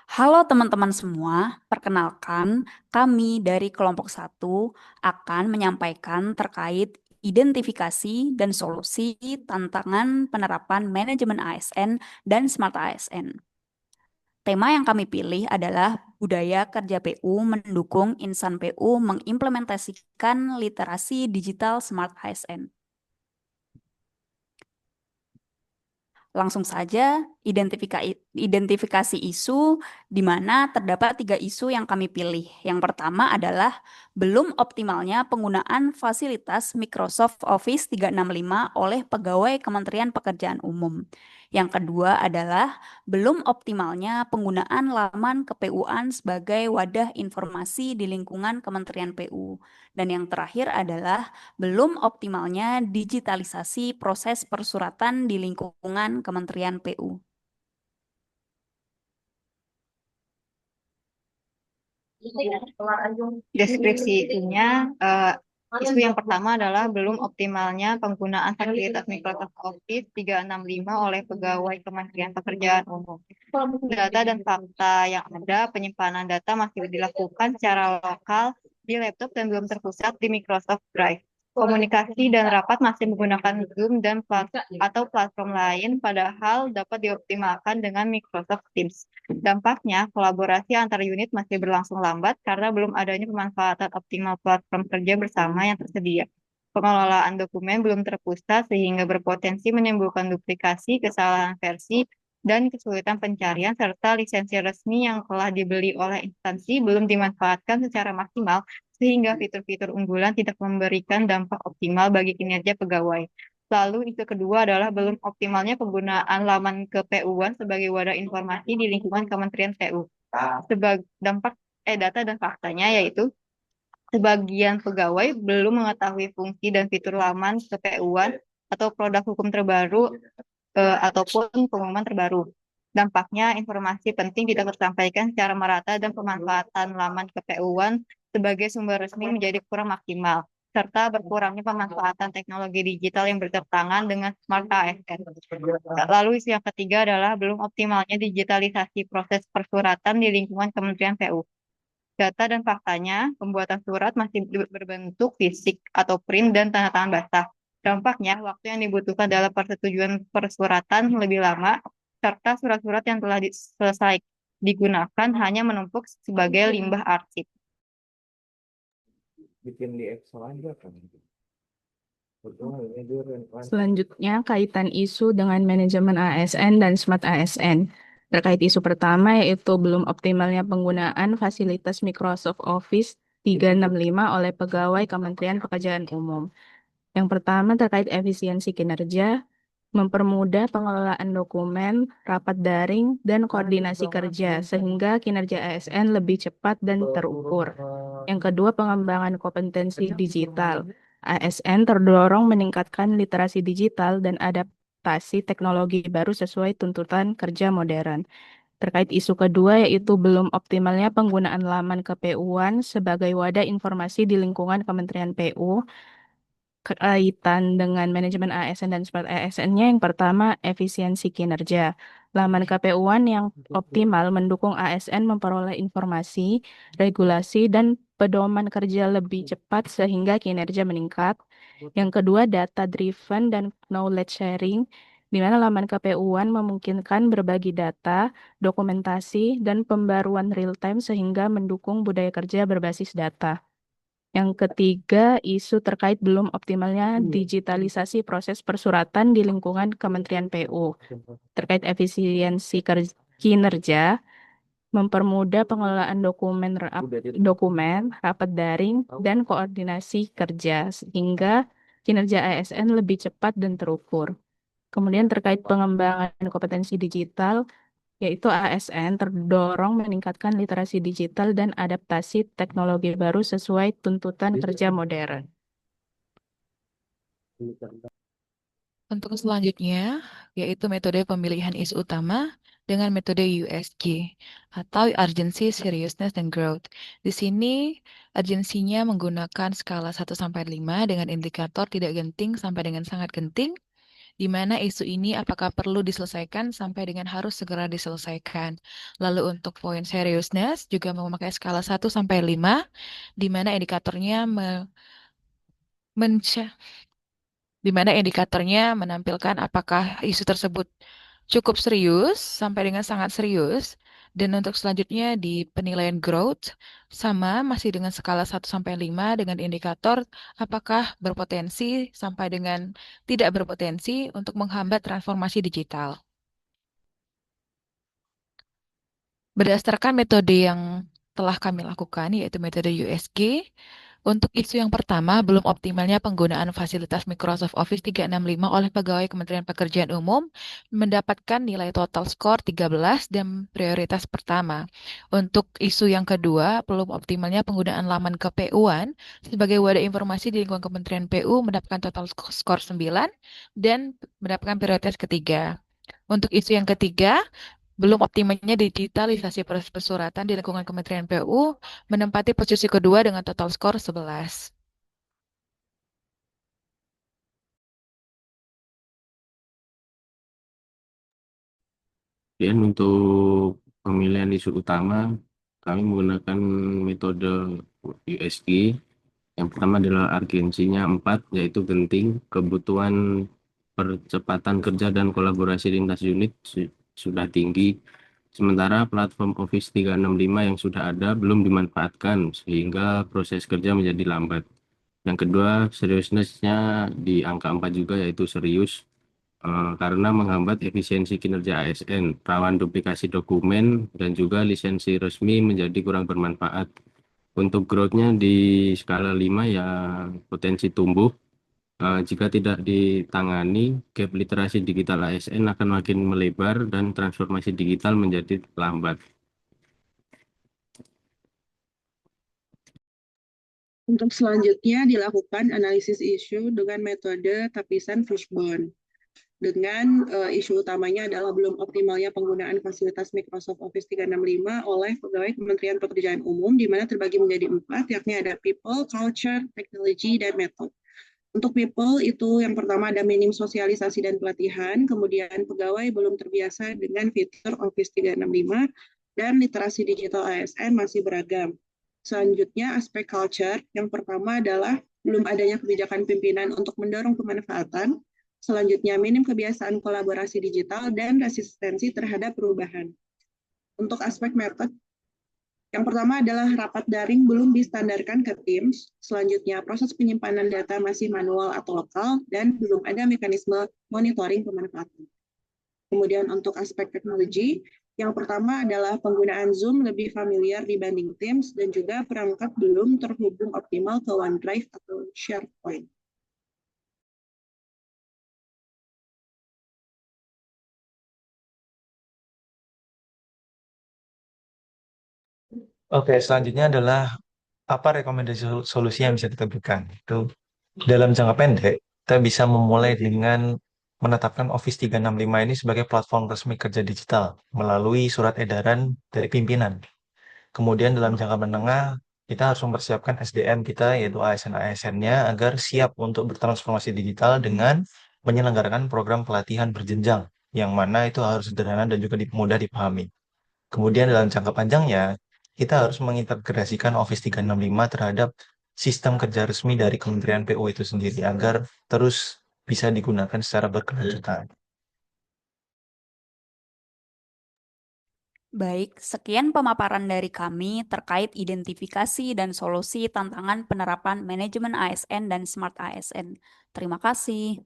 Halo teman-teman semua, perkenalkan kami dari kelompok satu akan menyampaikan terkait identifikasi dan solusi tantangan penerapan manajemen ASN dan Smart ASN. Tema yang kami pilih adalah budaya kerja PU mendukung insan PU mengimplementasikan literasi digital Smart ASN. Langsung saja identifikasi isu di mana terdapat tiga isu yang kami pilih. Yang pertama adalah belum optimalnya penggunaan fasilitas Microsoft Office 365 oleh pegawai Kementerian Pekerjaan Umum. Yang kedua adalah belum optimalnya penggunaan laman KPU-an sebagai wadah informasi di lingkungan Kementerian PU. Dan yang terakhir adalah belum optimalnya digitalisasi proses persuratan di lingkungan Kementerian PU. Deskripsi isunya, isu yang pertama adalah belum optimalnya penggunaan fasilitas Microsoft Office 365 oleh pegawai Kementerian Pekerjaan Umum. Data dan fakta yang ada, penyimpanan data masih dilakukan secara lokal di laptop dan belum terpusat di Microsoft Drive. Komunikasi dan rapat masih menggunakan Zoom dan atau platform lain, padahal dapat dioptimalkan dengan Microsoft Teams. Dampaknya, kolaborasi antar unit masih berlangsung lambat karena belum adanya pemanfaatan optimal platform kerja bersama yang tersedia. Pengelolaan dokumen belum terpusat sehingga berpotensi menimbulkan duplikasi, kesalahan versi, dan kesulitan pencarian serta lisensi resmi yang telah dibeli oleh instansi belum dimanfaatkan secara maksimal sehingga fitur-fitur unggulan tidak memberikan dampak optimal bagi kinerja pegawai. Lalu isu kedua adalah belum optimalnya penggunaan laman KPU-an sebagai wadah informasi di lingkungan Kementerian PU. Sebagai dampak data dan faktanya yaitu sebagian pegawai belum mengetahui fungsi dan fitur laman KPU-an atau produk hukum terbaru ataupun pengumuman terbaru. Dampaknya, informasi penting tidak tersampaikan secara merata dan pemanfaatan laman KPU-an sebagai sumber resmi menjadi kurang maksimal, serta berkurangnya pemanfaatan teknologi digital yang bertentangan dengan Smart ASN. Lalu isu yang ketiga adalah belum optimalnya digitalisasi proses persuratan di lingkungan Kementerian PU. Data dan faktanya, pembuatan surat masih berbentuk fisik atau print dan tanda tangan basah. Dampaknya, waktu yang dibutuhkan dalam persetujuan persuratan lebih lama, serta surat-surat yang telah selesai digunakan hanya menumpuk sebagai limbah arsip. Bikin di Excel aja kan. Betul, ini juga kan. Selanjutnya, kaitan isu dengan manajemen ASN dan Smart ASN. Terkait isu pertama yaitu belum optimalnya penggunaan fasilitas Microsoft Office 365 oleh pegawai Kementerian Pekerjaan Umum. Yang pertama terkait efisiensi kinerja, mempermudah pengelolaan dokumen, rapat daring, dan koordinasi kerja sehingga kinerja ASN lebih cepat dan terukur. Yang kedua, pengembangan kompetensi digital. ASN terdorong meningkatkan literasi digital dan adaptasi teknologi baru sesuai tuntutan kerja modern. Terkait isu kedua yaitu belum optimalnya penggunaan laman KPU-an sebagai wadah informasi di lingkungan Kementerian PU, kaitan dengan manajemen ASN dan Smart ASN-nya yang pertama efisiensi kinerja. Laman KPU-an yang optimal mendukung ASN memperoleh informasi, regulasi, dan pedoman kerja lebih cepat sehingga kinerja meningkat. Yang kedua data driven dan knowledge sharing, di mana laman KPU-an memungkinkan berbagi data, dokumentasi, dan pembaruan real time sehingga mendukung budaya kerja berbasis data. Yang ketiga, isu terkait belum optimalnya digitalisasi proses persuratan di lingkungan Kementerian PU. Terkait efisiensi kinerja, mempermudah pengelolaan dokumen, rapat daring, dan koordinasi kerja, sehingga kinerja ASN lebih cepat dan terukur. Kemudian terkait pengembangan kompetensi digital, yaitu ASN terdorong meningkatkan literasi digital dan adaptasi teknologi baru sesuai tuntutan kerja modern. Untuk selanjutnya, yaitu metode pemilihan isu utama dengan metode USG atau Urgency, Seriousness, dan Growth. Di sini, urgensinya menggunakan skala 1 sampai 5 dengan indikator tidak genting sampai dengan sangat genting, di mana isu ini apakah perlu diselesaikan sampai dengan harus segera diselesaikan. Lalu untuk poin seriousness juga memakai skala 1 sampai 5, di mana indikatornya menca- di mana indikatornya menampilkan apakah isu tersebut cukup serius sampai dengan sangat serius. Dan untuk selanjutnya di penilaian growth sama masih dengan skala 1 sampai 5 dengan indikator apakah berpotensi sampai dengan tidak berpotensi untuk menghambat transformasi digital. Berdasarkan metode yang telah kami lakukan, yaitu metode USG, untuk isu yang pertama, belum optimalnya penggunaan fasilitas Microsoft Office 365 oleh pegawai Kementerian Pekerjaan Umum mendapatkan nilai total skor 13 dan prioritas pertama. Untuk isu yang kedua, belum optimalnya penggunaan laman KPU-an sebagai wadah informasi di lingkungan Kementerian PU mendapatkan total skor 9 dan mendapatkan prioritas ketiga. Untuk isu yang ketiga, belum optimalnya digitalisasi proses persuratan di lingkungan Kementerian PU menempati posisi kedua dengan total skor 11. Dan untuk pemilihan isu utama, kami menggunakan metode USG. Yang pertama adalah urgensinya 4, yaitu genting, kebutuhan percepatan kerja dan kolaborasi lintas unit sudah tinggi. Sementara platform Office 365 yang sudah ada belum dimanfaatkan, sehingga proses kerja menjadi lambat. Yang kedua, seriousness-nya di angka 4 juga, yaitu serius. Karena menghambat efisiensi kinerja ASN, rawan duplikasi dokumen, dan juga lisensi resmi menjadi kurang bermanfaat. Untuk growth-nya di skala 5 ya potensi tumbuh. Jika tidak ditangani, gap literasi digital ASN akan makin melebar dan transformasi digital menjadi lambat. Untuk selanjutnya dilakukan analisis isu dengan metode tapisan fishbone. Dengan isu utamanya adalah belum optimalnya penggunaan fasilitas Microsoft Office 365 oleh pegawai Kementerian Pekerjaan Umum, di mana terbagi menjadi 4, yakni ada people, culture, technology, dan method. Untuk people itu yang pertama ada minim sosialisasi dan pelatihan, kemudian pegawai belum terbiasa dengan fitur Office 365, dan literasi digital ASN masih beragam. Selanjutnya aspek culture, yang pertama adalah belum adanya kebijakan pimpinan untuk mendorong pemanfaatan. Selanjutnya minim kebiasaan kolaborasi digital dan resistensi terhadap perubahan. Untuk aspek method, yang pertama adalah rapat daring belum distandarkan ke Teams. Selanjutnya proses penyimpanan data masih manual atau lokal dan belum ada mekanisme monitoring pemanfaatan. Kemudian untuk aspek teknologi, yang pertama adalah penggunaan Zoom lebih familiar dibanding Teams dan juga perangkat belum terhubung optimal ke OneDrive atau SharePoint. Oke, selanjutnya adalah apa rekomendasi solusi yang bisa kita berikan. Itu dalam jangka pendek, kita bisa memulai dengan menetapkan Office 365 ini sebagai platform resmi kerja digital melalui surat edaran dari pimpinan. Kemudian dalam jangka menengah, kita harus mempersiapkan SDM kita, yaitu ASN-ASN-nya, agar siap untuk bertransformasi digital dengan menyelenggarakan program pelatihan berjenjang, yang mana itu harus sederhana dan juga mudah dipahami. Kemudian dalam jangka panjangnya, kita harus mengintegrasikan Office 365 terhadap sistem kerja resmi dari Kementerian PU itu sendiri, agar terus bisa digunakan secara berkelanjutan. Baik, sekian pemaparan dari kami terkait identifikasi dan solusi tantangan penerapan manajemen ASN dan Smart ASN. Terima kasih.